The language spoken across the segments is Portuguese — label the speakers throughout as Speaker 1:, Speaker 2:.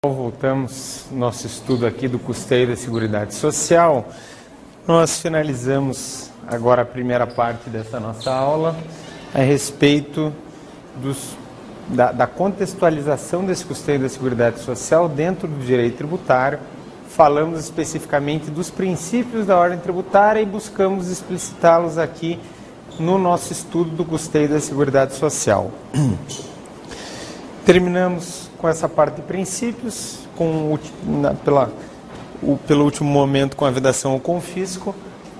Speaker 1: Voltamos nosso estudo aqui do custeio da Seguridade Social. Nós finalizamos agora a primeira parte dessa nossa aula a respeito da contextualização desse custeio da Seguridade Social dentro do direito tributário. Falamos especificamente dos princípios da ordem tributária e buscamos explicitá-los aqui no nosso estudo do custeio da Seguridade Social. Terminamos com essa parte de princípios, pelo último momento com a vedação ao confisco,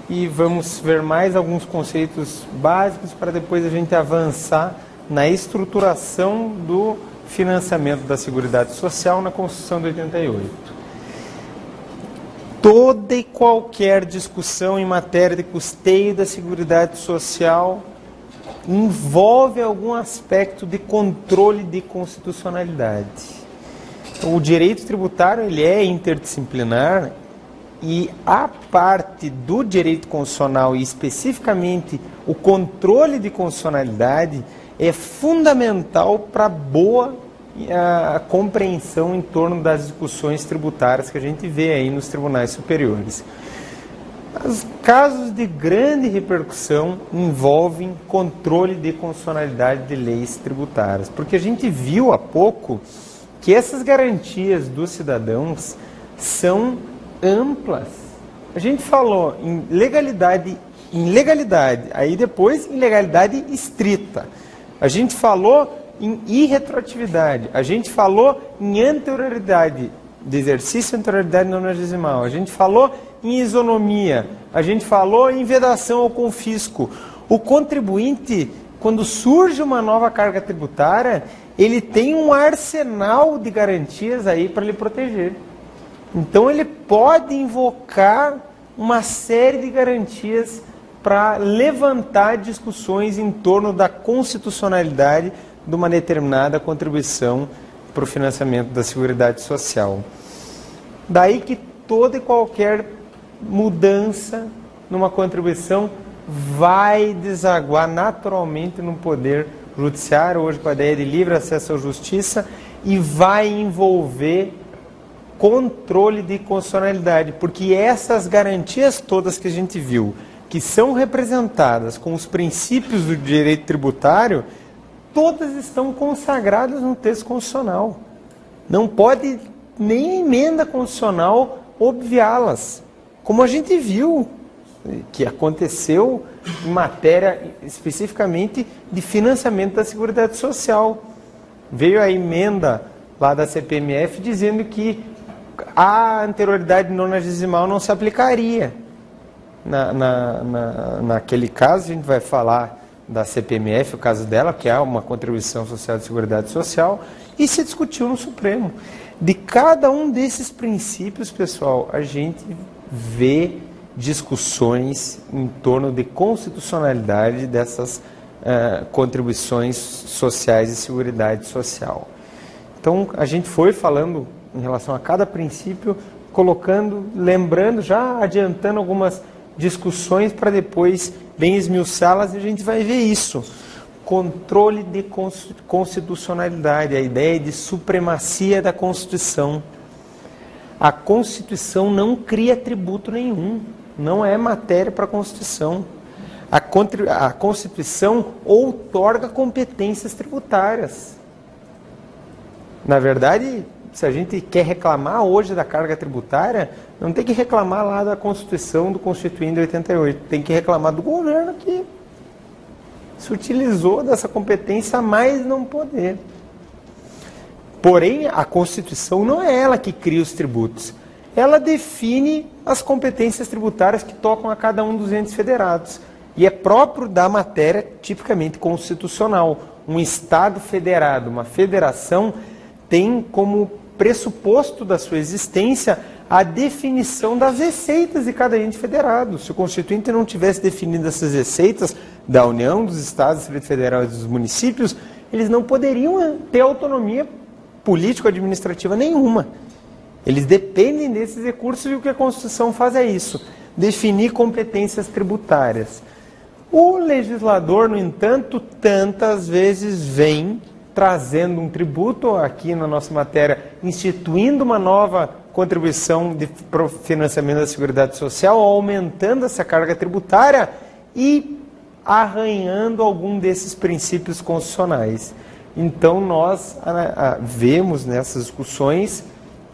Speaker 1: e vamos ver mais alguns conceitos básicos para depois a gente avançar na estruturação do financiamento da Seguridade Social na Constituição de 88. Toda e qualquer discussão em matéria de custeio da Seguridade Social envolve algum aspecto de controle de constitucionalidade. O direito tributário ele é interdisciplinar e a parte do direito constitucional e especificamente o controle de constitucionalidade é fundamental para boa compreensão em torno das discussões tributárias que a gente vê aí nos tribunais superiores. Os casos de grande repercussão envolvem controle de constitucionalidade de leis tributárias, porque a gente viu há pouco que essas garantias dos cidadãos são amplas. A gente falou em legalidade, aí depois em legalidade estrita. A gente falou em irretroatividade, a gente falou em anterioridade de exercício, anterioridade nonagesimal, a gente falou em isonomia, a gente falou em vedação ao confisco. O contribuinte, quando surge uma nova carga tributária, ele tem um arsenal de garantias aí para lhe proteger. Então ele pode invocar uma série de garantias para levantar discussões em torno da constitucionalidade de uma determinada contribuição para o financiamento da Seguridade Social. Daí que toda e qualquer mudança numa contribuição vai desaguar naturalmente no poder judiciário, hoje com a ideia de livre acesso à justiça, e vai envolver controle de constitucionalidade, porque essas garantias todas que a gente viu, que são representadas com os princípios do direito tributário, todas estão consagradas no texto constitucional. Não pode nem emenda constitucional obviá-las, como a gente viu que aconteceu em matéria especificamente de financiamento da Seguridade Social. Veio a emenda lá da CPMF dizendo que a anterioridade nonagesimal não se aplicaria. Naquele caso, a gente vai falar da CPMF, o caso dela, que é uma contribuição social de Seguridade Social, e se discutiu no Supremo. De cada um desses princípios, pessoal, a gente vê discussões em torno de constitucionalidade dessas contribuições sociais de Seguridade Social. Então, a gente foi falando em relação a cada princípio, colocando, lembrando, já adiantando algumas discussões para depois bem esmiuçá-las, e a gente vai ver isso. Controle de constitucionalidade, a ideia de supremacia da Constituição. A Constituição não cria tributo nenhum, não é matéria para a Constituição. A Constituição outorga competências tributárias. Na verdade, se a gente quer reclamar hoje da carga tributária, não tem que reclamar lá da Constituição do Constituinte de 88, tem que reclamar do governo que se utilizou dessa competência a mais não poder. Porém, a Constituição não é ela que cria os tributos. Ela define as competências tributárias que tocam a cada um dos entes federados. E é próprio da matéria tipicamente constitucional. Um Estado federado, uma federação, tem como pressuposto da sua existência a definição das receitas de cada ente federado. Se o Constituinte não tivesse definido essas receitas da União, dos Estados, do Distrito Federal e dos municípios, eles não poderiam ter autonomia político-administrativa nenhuma. Eles dependem desses recursos e o que a Constituição faz é isso, definir competências tributárias. O legislador, no entanto, tantas vezes vem trazendo um tributo, aqui na nossa matéria, instituindo uma nova contribuição para o financiamento da Seguridade Social, aumentando essa carga tributária e arranhando algum desses princípios constitucionais. Então, nós vemos nessas discussões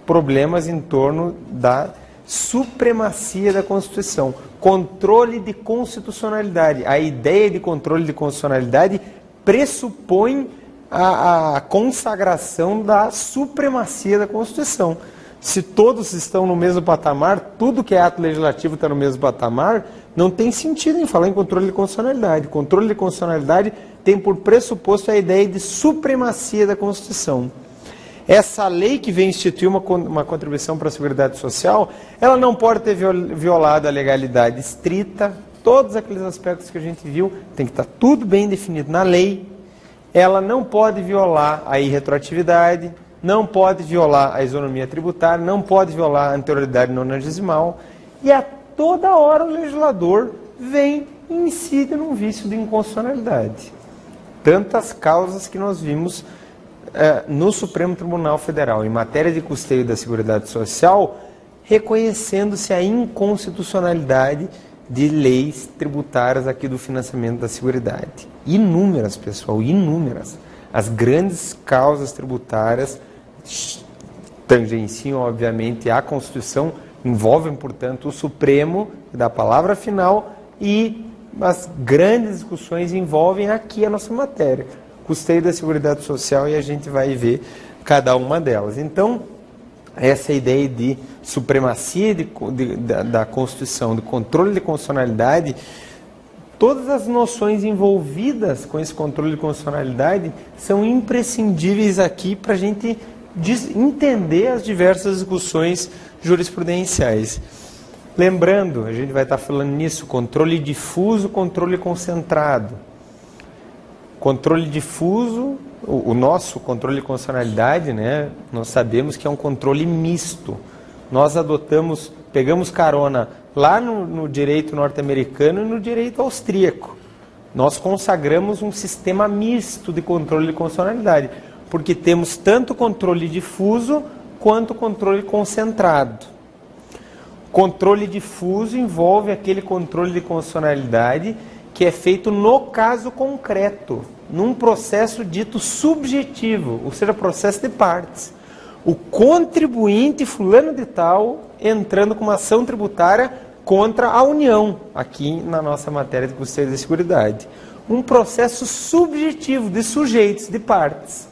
Speaker 1: problemas em torno da supremacia da Constituição, controle de constitucionalidade. A ideia de controle de constitucionalidade pressupõe a consagração da supremacia da Constituição. Se todos estão no mesmo patamar, tudo que é ato legislativo está no mesmo patamar, não tem sentido em falar em controle de constitucionalidade. Controle de constitucionalidade tem por pressuposto a ideia de supremacia da Constituição. Essa lei que vem instituir uma contribuição para a Seguridade Social, ela não pode ter violado a legalidade estrita, todos aqueles aspectos que a gente viu, tem que estar tudo bem definido na lei. Ela não pode violar a irretroatividade, não pode violar a isonomia tributária, não pode violar a anterioridade nonagesimal, e a toda hora o legislador vem e incide num vício de inconstitucionalidade. Tantas causas que nós vimos no Supremo Tribunal Federal, em matéria de custeio da Seguridade Social, reconhecendo-se a inconstitucionalidade de leis tributárias aqui do financiamento da Seguridade. Inúmeras, pessoal, inúmeras. As grandes causas tributárias tangenciam, obviamente, a Constituição, envolvem, portanto, o Supremo, que dá a palavra final, e as grandes discussões envolvem aqui a nossa matéria, custeio da Seguridade Social, e a gente vai ver cada uma delas. Então, essa ideia de supremacia da Constituição, de controle de constitucionalidade, todas as noções envolvidas com esse controle de constitucionalidade são imprescindíveis aqui para a gente entender as diversas discussões jurisprudenciais. Lembrando, a gente vai estar falando nisso, controle difuso, controle concentrado. Controle difuso, o nosso controle de constitucionalidade, né, nós sabemos que é um controle misto. Nós pegamos carona lá no direito norte-americano e no direito austríaco. Nós consagramos um sistema misto de controle de constitucionalidade, porque temos tanto controle difuso quanto controle concentrado. Controle difuso envolve aquele controle de constitucionalidade que é feito no caso concreto, num processo dito subjetivo, ou seja, processo de partes. O contribuinte fulano de tal entrando com uma ação tributária contra a União, aqui na nossa matéria de custeio da Seguridade. Um processo subjetivo de sujeitos, de partes.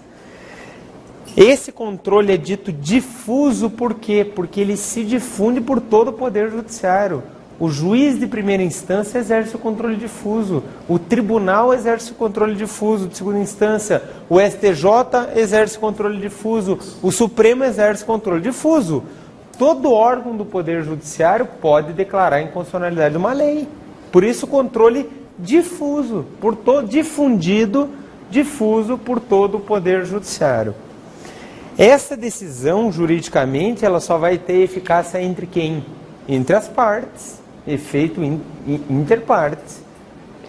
Speaker 1: Esse controle é dito difuso por quê? Porque ele se difunde por todo o Poder Judiciário. O juiz de primeira instância exerce o controle difuso, o tribunal exerce o controle difuso de segunda instância, o STJ exerce o controle difuso, o Supremo exerce o controle difuso. Todo órgão do Poder Judiciário pode declarar a inconstitucionalidade de uma lei. Por isso o controle difuso, difuso por todo o Poder Judiciário. Essa decisão, juridicamente, ela só vai ter eficácia entre quem? Entre as partes. Efeito interpartes,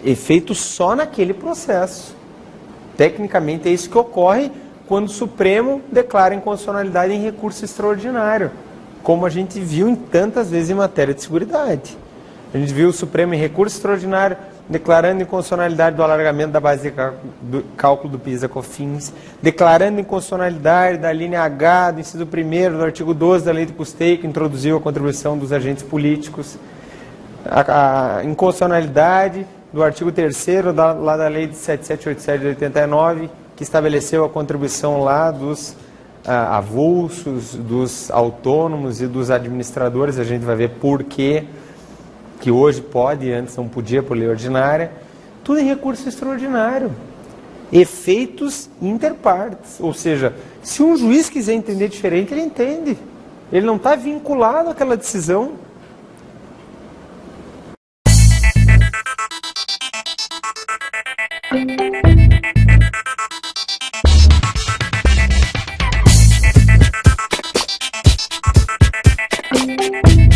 Speaker 1: efeito só naquele processo. Tecnicamente é isso que ocorre quando o Supremo declara inconstitucionalidade em recurso extraordinário, como a gente viu em tantas vezes em matéria de seguridade. A gente viu o Supremo em recurso extraordinário declarando inconstitucionalidade do alargamento da base de cálculo do PIS/COFINS, declarando inconstitucionalidade da linha H do inciso 1º do artigo 12 da Lei de Custeio, que introduziu a contribuição dos agentes políticos, a inconstitucionalidade do artigo 3º lá da Lei de 7787 de 89, que estabeleceu a contribuição lá dos avulsos, dos autônomos e dos administradores. A gente vai ver por quê, que hoje pode e antes não podia por lei ordinária. Tudo em recurso extraordinário. Efeitos interpartes. Ou seja, se um juiz quiser entender diferente, ele entende. Ele não está vinculado àquela decisão.
Speaker 2: Música